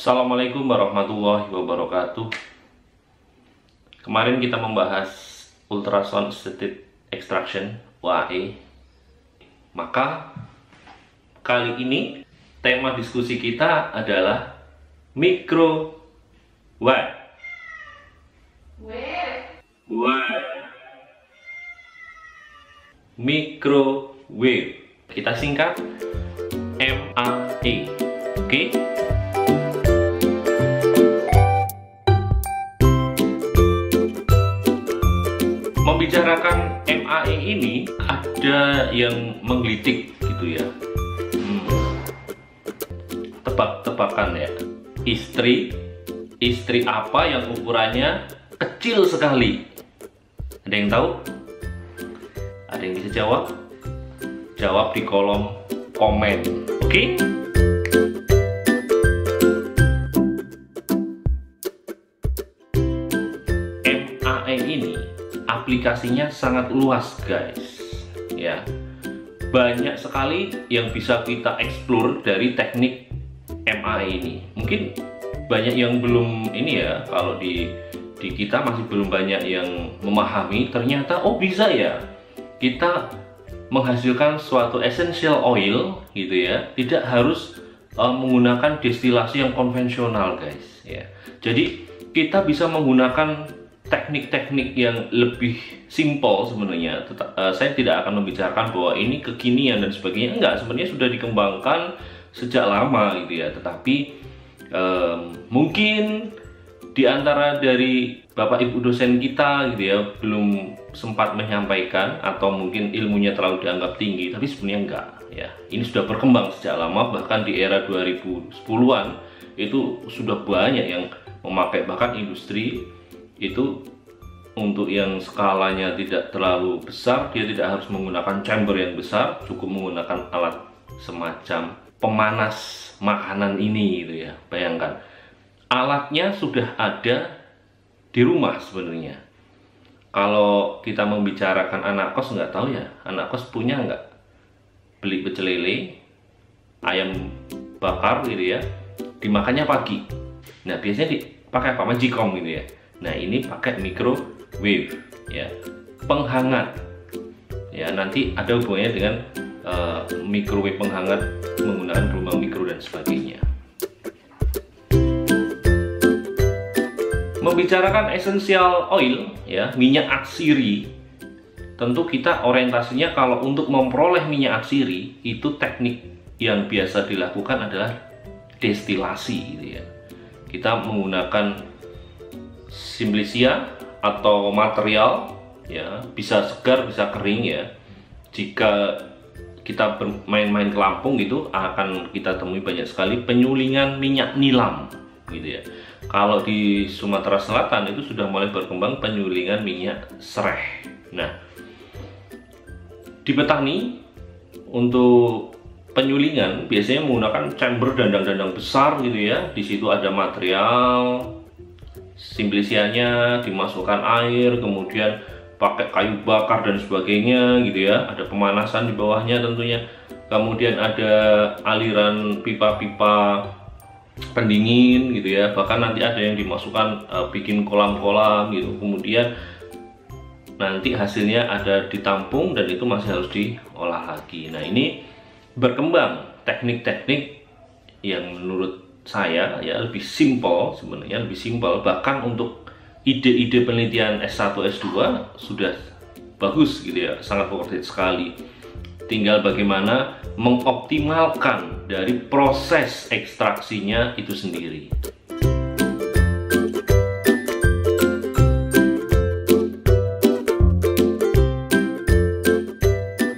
Assalamualaikum warahmatullahi wabarakatuh. Kemarin kita membahas ultrasound assisted extraction (UAE). Maka kali ini tema diskusi kita adalah microwave. Microwave. Kita singkat MAE. Oke? Membicarakan MAE ini ada yang menggelitik gitu ya. Tebak-tebakan ya. Istri apa yang ukurannya kecil sekali? Ada yang tahu? Ada yang bisa jawab? Jawab di kolom komen. Oke? MAE ini aplikasinya sangat luas, guys. Ya. Banyak sekali yang bisa kita explore dari teknik MAE ini. Mungkin banyak yang belum ini ya, kalau di kita masih belum banyak yang memahami ternyata oh bisa ya kita menghasilkan suatu essential oil gitu ya, tidak harus menggunakan destilasi yang konvensional, guys ya. Jadi kita bisa menggunakan teknik-teknik yang lebih simpel sebenarnya. Saya tidak akan membicarakan bahwa ini kekinian dan sebagainya, enggak, sebenarnya sudah dikembangkan sejak lama gitu ya. Tetapi mungkin di antara dari Bapak Ibu dosen kita gitu ya belum sempat menyampaikan, atau mungkin ilmunya terlalu dianggap tinggi, tapi sebenarnya enggak ya. Ini sudah berkembang sejak lama, bahkan di era 2010-an itu sudah banyak yang memakai, bahkan industri itu untuk yang skalanya tidak terlalu besar, dia tidak harus menggunakan chamber yang besar, cukup menggunakan alat semacam pemanas makanan ini gitu ya. Bayangkan, alatnya sudah ada di rumah sebenarnya. Kalau kita membicarakan anak kos, nggak tahu ya, anak kos punya nggak beli pecel lele, ayam bakar gitu ya, dimakannya pagi. Nah biasanya dipakai apa? Magicom gitu ya. Nah ini pakai microwave ya, penghangat ya. Nanti ada hubungannya dengan microwave penghangat menggunakan gelombang mikro dan sebagainya. Membicarakan essential oil ya, minyak atsiri, tentu kita orientasinya kalau untuk memperoleh minyak atsiri itu teknik yang biasa dilakukan adalah destilasi gitu ya. Kita menggunakan simplicia atau material ya, bisa segar bisa kering ya. Jika kita bermain-main ke Lampung gitu akan kita temui banyak sekali penyulingan minyak nilam gitu ya. Kalau di Sumatera Selatan itu sudah mulai berkembang penyulingan minyak sereh. Nah, di petani untuk penyulingan biasanya menggunakan chamber dandang-dandang besar gitu ya. Di situ ada material simplicianya, dimasukkan air, kemudian pakai kayu bakar dan sebagainya gitu ya. Ada pemanasan di bawahnya tentunya. Kemudian ada aliran pipa-pipa pendingin gitu ya, bahkan nanti ada yang dimasukkan bikin kolam-kolam gitu, kemudian nanti hasilnya ada ditampung dan itu masih harus diolah lagi. Nah ini berkembang teknik-teknik yang menurut saya ya lebih simpel, sebenarnya lebih simpel, bahkan untuk ide-ide penelitian S1 S2 sudah bagus gitu ya, sangat worth it sekali. Tinggal bagaimana mengoptimalkan dari proses ekstraksinya itu sendiri.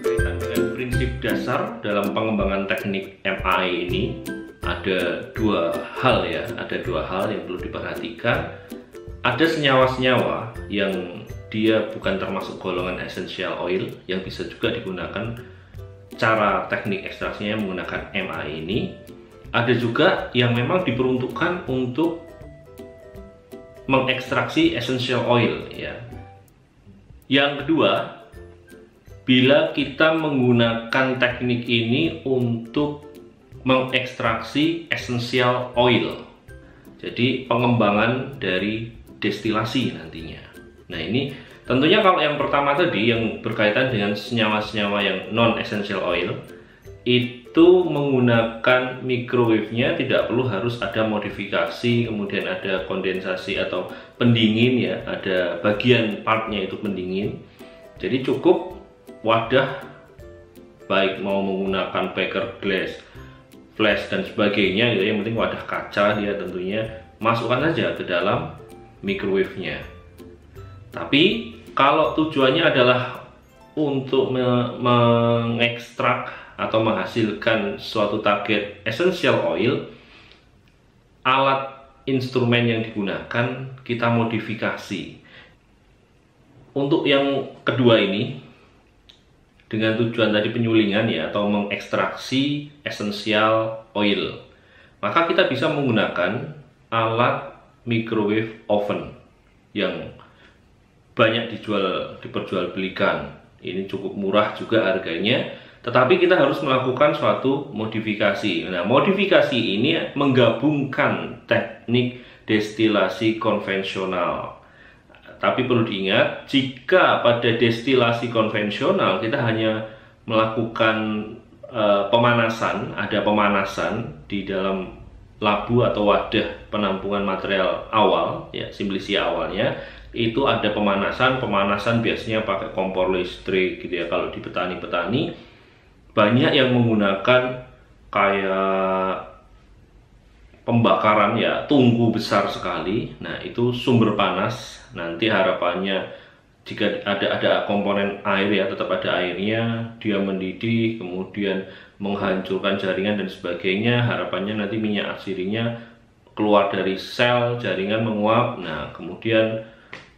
Berkaitan dengan prinsip dasar dalam pengembangan teknik MAE ini ada dua hal ya, ada dua hal yang perlu diperhatikan. Ada senyawa-senyawa yang dia bukan termasuk golongan essential oil yang bisa juga digunakan cara teknik ekstraksinya menggunakan MAE ini. Ada juga yang memang diperuntukkan untuk mengekstraksi essential oil ya. Yang kedua, bila kita menggunakan teknik ini untuk mengekstraksi essential oil Jadi pengembangan dari destilasi nantinya. Nah ini tentunya kalau yang pertama tadi yang berkaitan dengan senyawa-senyawa yang non essential oil, itu menggunakan microwave-nya tidak perlu harus ada modifikasi, kemudian ada kondensasi atau pendingin ya, ada bagian partnya itu pendingin. Jadi cukup wadah, baik mau menggunakan beker glass, flash dan sebagainya gitu, yang penting wadah kaca dia tentunya, masukkan saja ke dalam microwave-nya. Tapi kalau tujuannya adalah untuk mengekstrak atau menghasilkan suatu target essential oil, alat instrumen yang digunakan kita modifikasi. Untuk yang kedua ini, dengan tujuan tadi penyulingan ya, atau mengekstraksi essential oil, maka kita bisa menggunakan alat microwave oven yang banyak diperjualbelikan. Ini cukup murah juga harganya, tetapi kita harus melakukan suatu modifikasi. Nah, modifikasi ini menggabungkan teknik destilasi konvensional. Tapi perlu diingat, jika pada destilasi konvensional kita hanya melakukan pemanasan, ada pemanasan di dalam labu atau wadah penampungan material awal, ya, simplisia awalnya, itu ada pemanasan biasanya pakai kompor listrik gitu ya. Kalau di petani-petani banyak yang menggunakan kayak pembakaran ya, tungku besar sekali. Nah itu sumber panas, nanti harapannya jika ada komponen air ya, tetap ada airnya, dia mendidih, kemudian menghancurkan jaringan dan sebagainya. Harapannya nanti minyak asirinya keluar dari sel jaringan, menguap, nah kemudian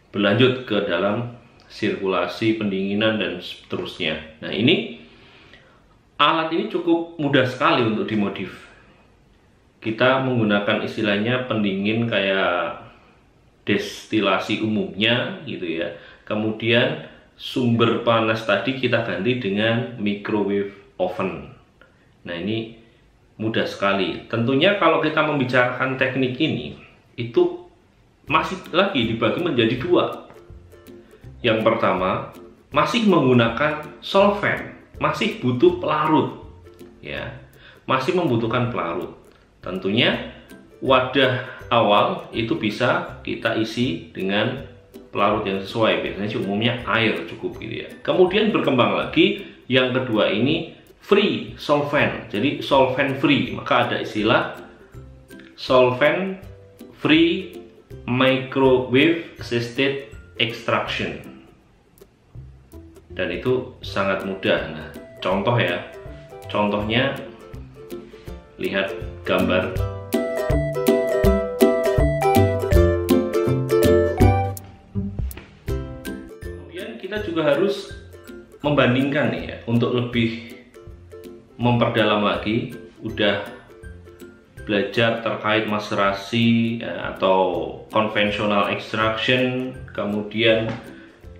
berlanjut ke dalam sirkulasi pendinginan dan seterusnya. Nah ini alat ini cukup mudah sekali untuk dimodif. Kita menggunakan istilahnya pendingin kayak destilasi umumnya gitu ya. Kemudian sumber panas tadi kita ganti dengan microwave oven. Nah ini mudah sekali. Tentunya kalau kita membicarakan teknik ini, itu masih lagi dibagi menjadi dua. Yang pertama, masih menggunakan solvent, masih butuh pelarut ya, masih membutuhkan pelarut. Tentunya wadah awal itu bisa kita isi dengan pelarut yang sesuai, biasanya umumnya air cukup gitu ya. Kemudian berkembang lagi yang kedua ini free solvent, jadi solvent free, maka ada istilah solvent free microwave assisted extraction, dan itu sangat mudah. Nah contoh ya, contohnya lihat gambar. Kemudian kita juga harus membandingkan nih ya, untuk lebih memperdalam lagi. Udah belajar terkait maserasi ya, atau conventional extraction, kemudian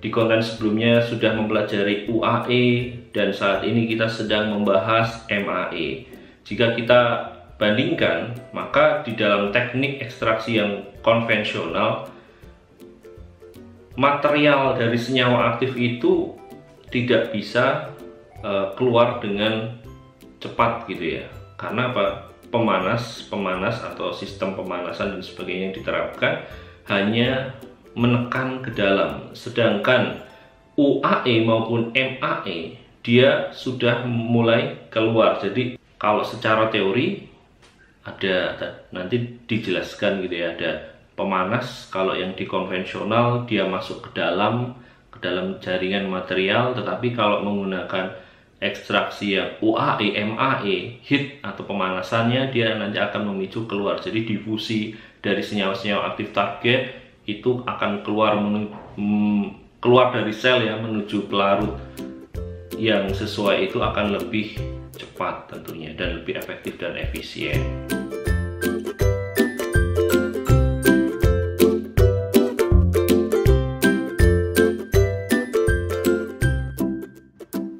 di konten sebelumnya sudah mempelajari UAE, dan saat ini kita sedang membahas MAE. Jika kita bandingkan, maka di dalam teknik ekstraksi yang konvensional, material dari senyawa aktif itu tidak bisa keluar dengan cepat gitu ya. Karena apa? Pemanas atau sistem pemanasan dan sebagainya yang diterapkan hanya menekan ke dalam, sedangkan UAE maupun MAE dia sudah mulai keluar. Jadi kalau secara teori ada nanti dijelaskan gitu ya, ada pemanas. Kalau yang di konvensional dia masuk ke dalam jaringan material, tetapi kalau menggunakan ekstraksi yang UAE, MAE, heat atau pemanasannya, dia nanti akan memicu keluar. Jadi difusi dari senyawa-senyawa aktif target itu akan keluar dari sel ya, menuju pelarut yang sesuai, itu akan lebih cepat tentunya dan lebih efektif dan efisien.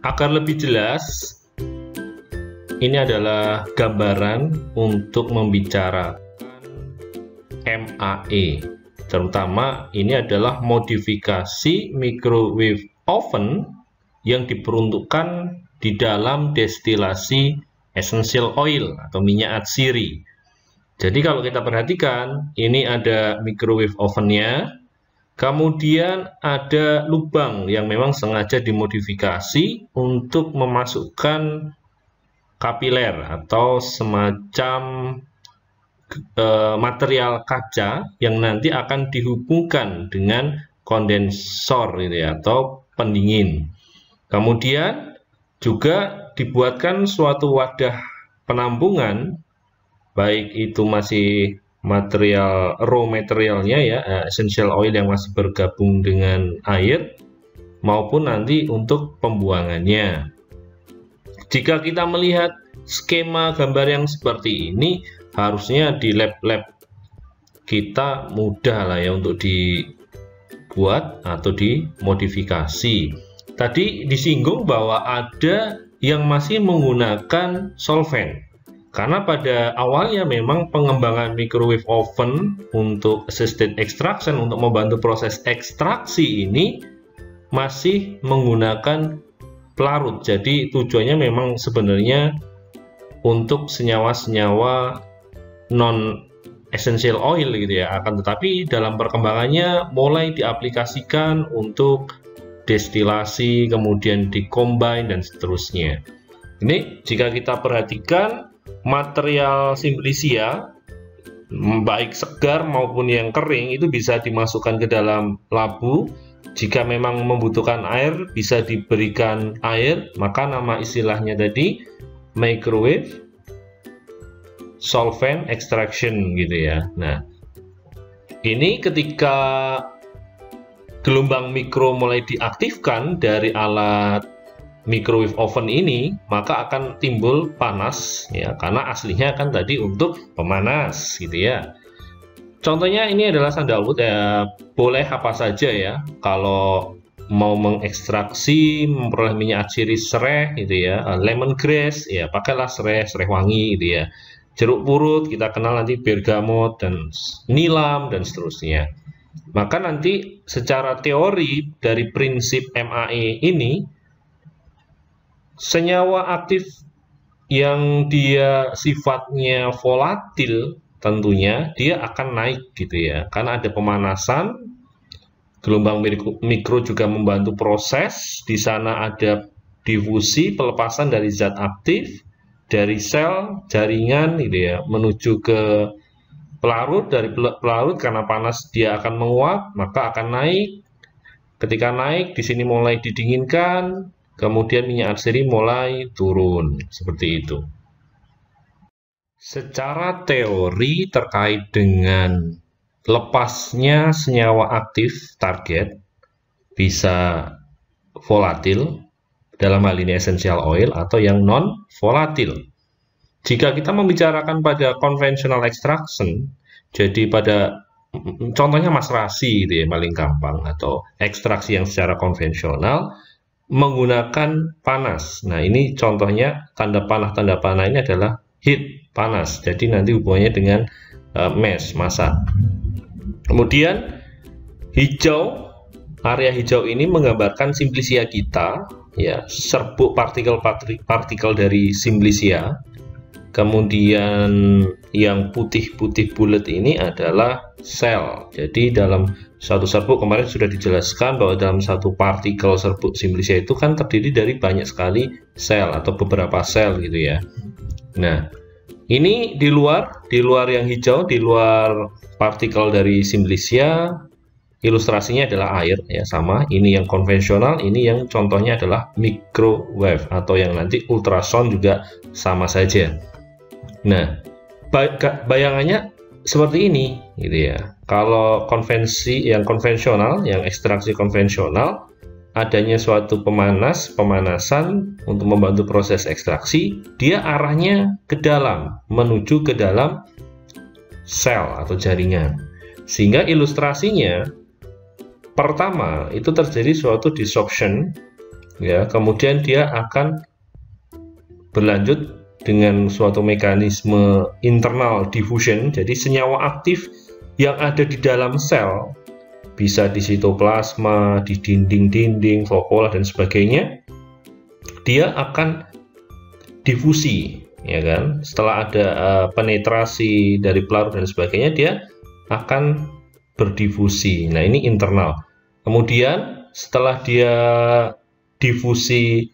Agar lebih jelas, ini adalah gambaran untuk membicarakan MAE. Terutama ini adalah modifikasi microwave oven yang diperuntukkan di dalam destilasi essential oil atau minyak atsiri. Jadi kalau kita perhatikan, ini ada microwave ovennya, kemudian ada lubang yang memang sengaja dimodifikasi untuk memasukkan kapiler atau semacam material kaca yang nanti akan dihubungkan dengan kondensor gitu ya, atau pendingin. Kemudian juga dibuatkan suatu wadah penampungan, baik itu masih material raw materialnya ya, essential oil yang masih bergabung dengan air, maupun nanti untuk pembuangannya. Jika kita melihat skema gambar yang seperti ini, harusnya di lab-lab kita mudah lah ya untuk dibuat atau dimodifikasi. Tadi disinggung bahwa ada yang masih menggunakan solvent, karena pada awalnya memang pengembangan microwave oven untuk assisted extraction, untuk membantu proses ekstraksi ini masih menggunakan pelarut. Jadi tujuannya memang sebenarnya untuk senyawa-senyawa non essential oil gitu ya, akan tetapi dalam perkembangannya mulai diaplikasikan untuk destilasi, kemudian dikombine dan seterusnya. Ini jika kita perhatikan material Simplicia baik segar maupun yang kering itu bisa dimasukkan ke dalam labu. Jika memang membutuhkan air, bisa diberikan air, maka nama istilahnya tadi microwave solvent extraction gitu ya. Nah, ini ketika gelombang mikro mulai diaktifkan dari alat microwave oven ini, maka akan timbul panas ya, karena aslinya kan tadi untuk pemanas gitu ya. Contohnya ini adalah sandalwood ya, boleh apa saja ya. Kalau mau mengekstraksi, memperoleh minyak atsiri sereh gitu ya, lemongrass ya, pakailah sereh wangi gitu ya. Jeruk purut kita kenal nanti bergamot dan nilam dan seterusnya. Maka nanti secara teori dari prinsip MAE ini, senyawa aktif yang dia sifatnya volatil tentunya dia akan naik gitu ya, karena ada pemanasan. Gelombang mikro juga membantu proses, di sana ada difusi, pelepasan dari zat aktif dari sel jaringan gitu ya, menuju ke pelarut. Dari pelarut karena panas dia akan menguap, maka akan naik. Ketika naik di sini mulai didinginkan, kemudian minyak atsiri mulai turun seperti itu. Secara teori terkait dengan lepasnya senyawa aktif target bisa volatil, dalam hal ini essential oil, atau yang non volatil. Jika kita membicarakan pada conventional extraction, jadi pada contohnya maserasi itu ya paling gampang, atau ekstraksi yang secara konvensional menggunakan panas. Nah, ini contohnya tanda panah ini adalah heat, panas. Jadi nanti hubungannya dengan masak. Kemudian hijau, area hijau ini menggambarkan Simplicia kita ya, serbuk partikel dari Simplicia. Kemudian yang putih-putih bulat ini adalah sel. Jadi dalam satu serbuk kemarin sudah dijelaskan bahwa dalam satu partikel serbuk Simplicia itu kan terdiri dari banyak sekali sel atau beberapa sel gitu ya. Nah, ini di luar yang hijau, di luar partikel dari Simplicia, ilustrasinya adalah air ya, sama. Ini yang konvensional, ini yang contohnya adalah microwave, atau yang nanti ultrasound juga sama saja. Nah, bayangannya seperti ini gitu ya. Kalau yang konvensional, yang ekstraksi konvensional, adanya suatu pemanasan untuk membantu proses ekstraksi, dia arahnya ke dalam, menuju ke dalam sel atau jaringan. Sehingga ilustrasinya pertama itu terjadi suatu disruption ya, kemudian dia akan berlanjut dengan suatu mekanisme internal diffusion. Jadi senyawa aktif yang ada di dalam sel, bisa di sitoplasma, di dinding-dinding, vakuola dan sebagainya, dia akan difusi, ya kan? Setelah ada penetrasi dari pelarut dan sebagainya, dia akan berdifusi. Nah, ini internal. Kemudian setelah dia difusi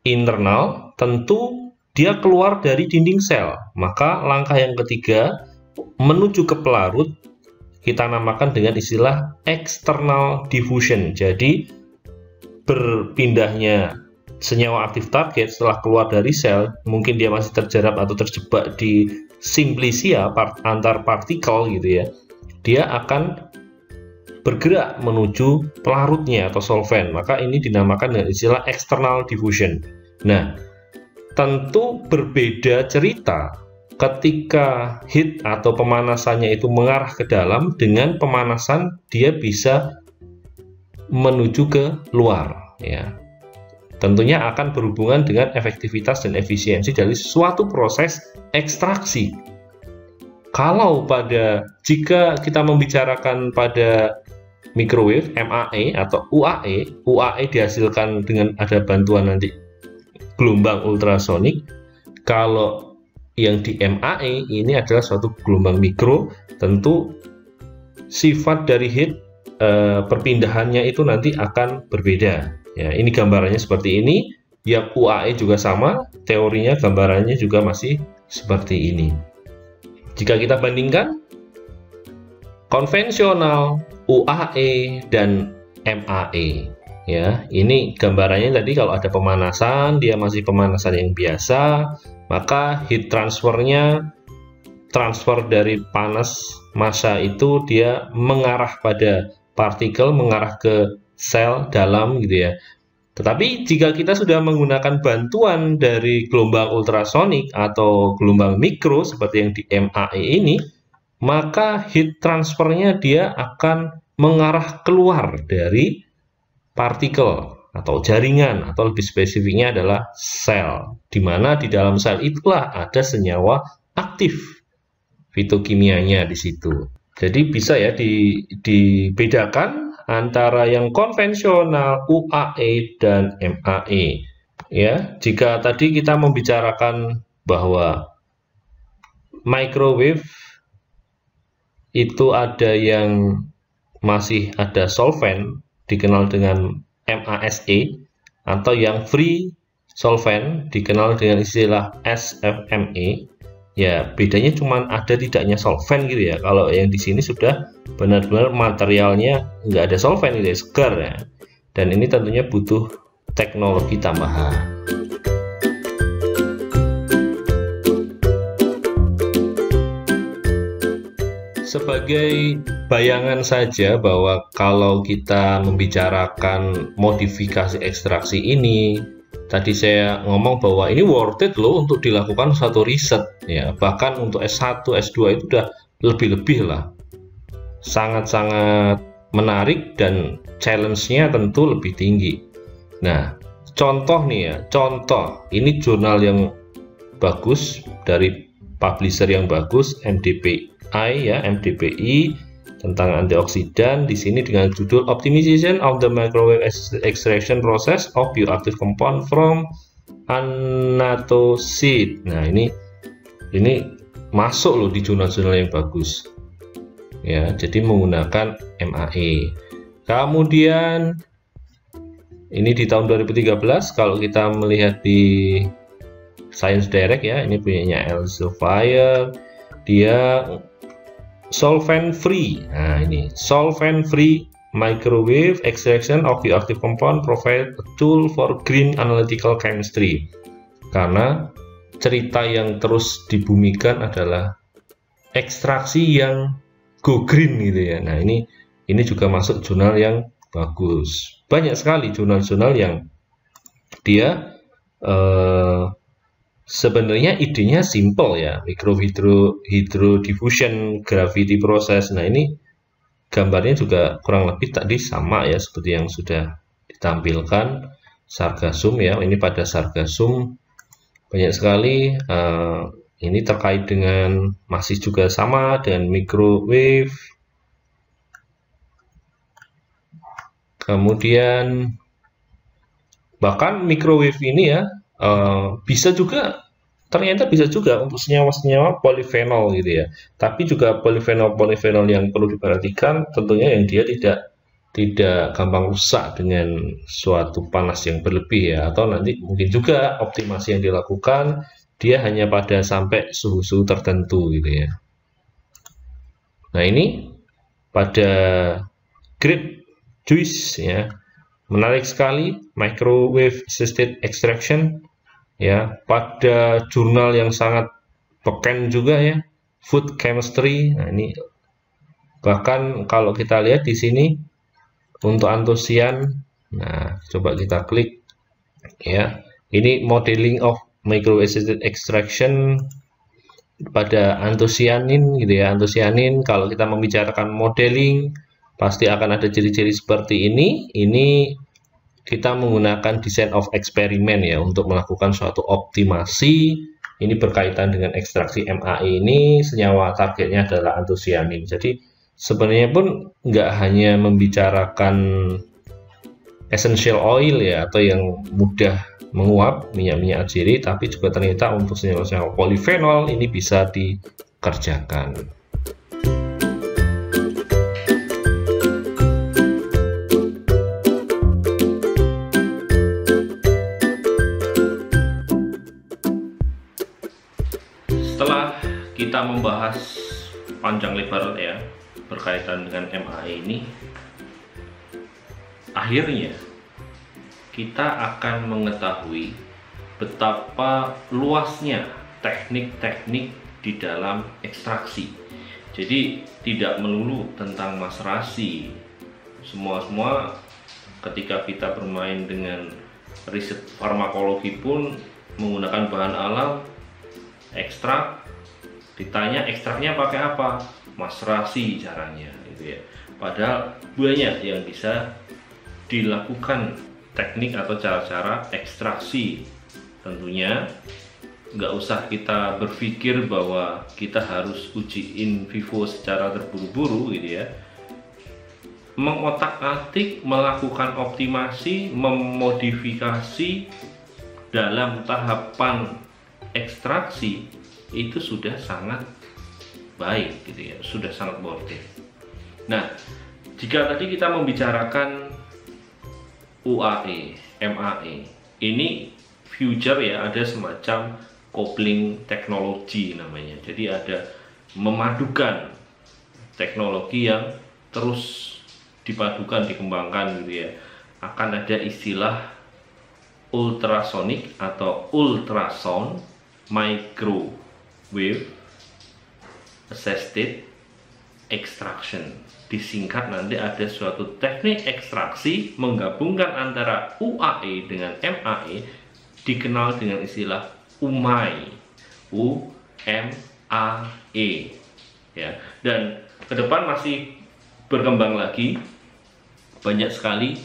internal, tentu dia keluar dari dinding sel. Maka langkah yang ketiga menuju ke pelarut kita namakan dengan istilah external diffusion. Jadi berpindahnya senyawa aktif target setelah keluar dari sel, mungkin dia masih terjerap atau terjebak di simplicia antar partikel gitu ya, dia akan bergerak menuju pelarutnya atau solvent. Maka ini dinamakan dengan istilah external diffusion. Nah, tentu berbeda cerita ketika heat atau pemanasannya itu mengarah ke dalam dengan pemanasan dia bisa menuju ke luar, ya. Tentunya akan berhubungan dengan efektivitas dan efisiensi dari suatu proses ekstraksi. Kalau jika kita membicarakan pada microwave, MAE atau UAE dihasilkan dengan ada bantuan nanti gelombang ultrasonik. Kalau yang di MAE ini adalah suatu gelombang mikro, tentu sifat dari heat perpindahannya itu nanti akan berbeda. Ya, ini gambarannya seperti ini. Yang UAE juga sama, teorinya gambarannya juga masih seperti ini. Jika kita bandingkan konvensional, UAE dan MAE, ya, ini gambarannya tadi kalau ada pemanasan, dia masih pemanasan yang biasa, maka heat transfernya, transfer dari panas massa itu dia mengarah pada partikel, mengarah ke sel dalam gitu ya. Tetapi jika kita sudah menggunakan bantuan dari gelombang ultrasonik atau gelombang mikro seperti yang di MAE ini, maka heat transfernya dia akan mengarah keluar dari partikel atau jaringan, atau lebih spesifiknya adalah sel, di mana di dalam sel itulah ada senyawa aktif fitokimianya di situ. Jadi bisa ya dibedakan antara yang konvensional, UAE dan MAE. Ya, jika tadi kita membicarakan bahwa microwave itu ada yang masih ada solvent dikenal dengan MASE, atau yang free solvent dikenal dengan istilah SFME. Ya, bedanya cuma ada tidaknya solvent gitu ya. Kalau yang di sini sudah benar-benar materialnya nggak ada solvent gitu ya, segar ya. Dan ini tentunya butuh teknologi tambahan. Sebagai bayangan saja bahwa kalau kita membicarakan modifikasi ekstraksi ini, tadi saya ngomong bahwa ini worth it loh untuk dilakukan satu riset ya, bahkan untuk S1, S2 itu udah lebih-lebih lah. Sangat-sangat menarik dan challenge-nya tentu lebih tinggi. Nah, contoh nih ya, contoh ini jurnal yang bagus dari publisher yang bagus, MDPI tentang antioksidan di sini dengan judul Optimization of the Microwave Extraction Process of Bioactive Compound from Anatoseed. Nah, ini masuk loh di jurnal-jurnal yang bagus. Ya, jadi menggunakan MAE. Kemudian ini di tahun 2013 kalau kita melihat di Science Direct ya, ini punyanya Elsevier, dia solvent free. Nah, ini solvent free microwave extraction of bioactive compound provide a tool for green analytical chemistry. Karena cerita yang terus dibumikan adalah ekstraksi yang go green gitu ya. Nah, ini juga masuk jurnal yang bagus. Banyak sekali jurnal-jurnal yang dia sebenarnya idenya simple ya, hydro diffusion gravity process. Nah, ini gambarnya juga kurang lebih tadi sama ya seperti yang sudah ditampilkan. Sargassum ya, ini pada sargassum banyak sekali Ini terkait dengan masih juga sama dengan microwave. Kemudian bahkan microwave ini ya bisa juga, ternyata bisa juga untuk senyawa-senyawa polifenol gitu ya. Tapi juga polifenol-polifenol yang perlu diperhatikan tentunya yang dia tidak gampang rusak dengan suatu panas yang berlebih ya, atau nanti mungkin juga optimasi yang dilakukan dia hanya pada sampai suhu-suhu tertentu gitu ya. Nah, ini pada grade juice ya, menarik sekali microwave assisted extraction ya, pada jurnal yang sangat beken juga ya, Food Chemistry. Nah, ini bahkan kalau kita lihat di sini untuk antosian, nah coba kita klik ya, ini modeling of microwave assisted extraction pada antosianin gitu ya. Antosianin kalau kita membicarakan modeling pasti akan ada ciri-ciri seperti ini. Ini kita menggunakan design of experiment ya untuk melakukan suatu optimasi. Ini berkaitan dengan ekstraksi MAE ini, senyawa targetnya adalah antosianin. Jadi sebenarnya pun nggak hanya membicarakan essential oil ya, atau yang mudah menguap, minyak-minyak atsiri, tapi juga ternyata untuk senyawa-senyawa polifenol ini bisa dikerjakan. Setelah kita membahas panjang lebar ya berkaitan dengan MAE ini, akhirnya kita akan mengetahui betapa luasnya teknik-teknik di dalam ekstraksi. Jadi tidak melulu tentang maserasi. Semua ketika kita bermain dengan riset farmakologi pun menggunakan bahan alam, ekstrak, ditanya ekstraknya pakai apa, maserasi caranya gitu ya. Padahal banyak yang bisa dilakukan teknik atau cara-cara ekstraksi. Tentunya nggak usah kita berpikir bahwa kita harus uji in vivo secara terburu-buru gitu ya. Mengotak-atik, melakukan optimasi, memodifikasi dalam tahapan ekstraksi itu sudah sangat baik gitu ya, sudah sangat worth it. Nah, jika tadi kita membicarakan UAE, MAE, ini future ya, ada semacam coupling teknologi namanya. Jadi ada memadukan teknologi yang terus dipadukan, dikembangkan gitu ya. Akan ada istilah ultrasonic atau ultrasound microwave assisted extraction. Disingkat nanti ada suatu teknik ekstraksi menggabungkan antara UAE dengan MAE, dikenal dengan istilah UMAE, UMAE ya. Dan ke depan masih berkembang lagi, banyak sekali.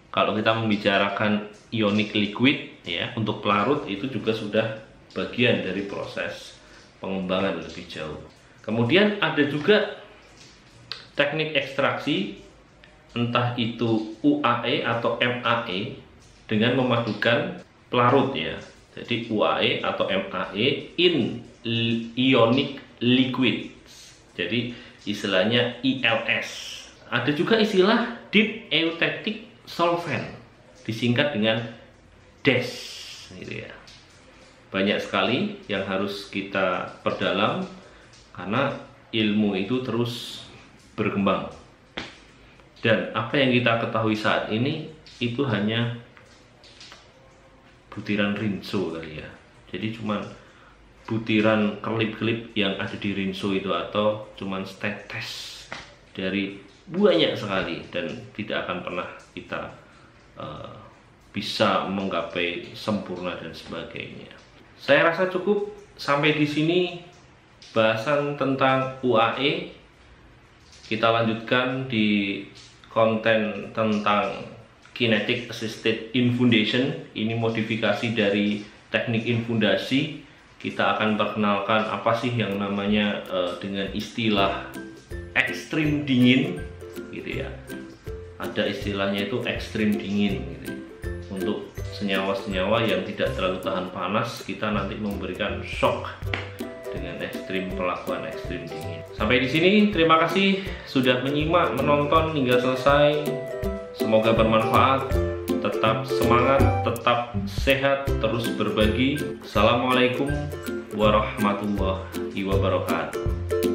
Kalau kita membicarakan ionic liquid ya, untuk pelarut itu juga sudah bagian dari proses pengembangan lebih jauh. Kemudian ada juga teknik ekstraksi, entah itu UAE atau MAE, dengan memadukan pelarut ya. Jadi UAE atau MAE in ionic liquid. Jadi istilahnya ILS. Ada juga istilah deep eutectic solvent, disingkat dengan DES gitu ya. Banyak sekali yang harus kita perdalam karena ilmu itu terus berkembang. Dan apa yang kita ketahui saat ini itu hanya butiran rinso kali ya. Jadi cuman butiran kelip-kelip yang ada di rinso itu, atau cuman setetes dari banyak sekali, dan tidak akan pernah kita bisa menggapai sempurna dan sebagainya. Saya rasa cukup sampai di sini bahasan tentang UAE. Kita lanjutkan di konten tentang kinetic assisted infundation. Ini modifikasi dari teknik infundasi. kita akan perkenalkan apa sih yang namanya dengan istilah ekstrim dingin gitu ya. Ada istilahnya itu ekstrim dingin gitu. Untuk senyawa-senyawa yang tidak terlalu tahan panas, kita nanti memberikan shock dengan perlakuan ekstrim dingin. Sampai di sini, terima kasih sudah menyimak, menonton hingga selesai. Semoga bermanfaat. Tetap semangat, tetap sehat, terus berbagi. Assalamualaikum warahmatullahi wabarakatuh.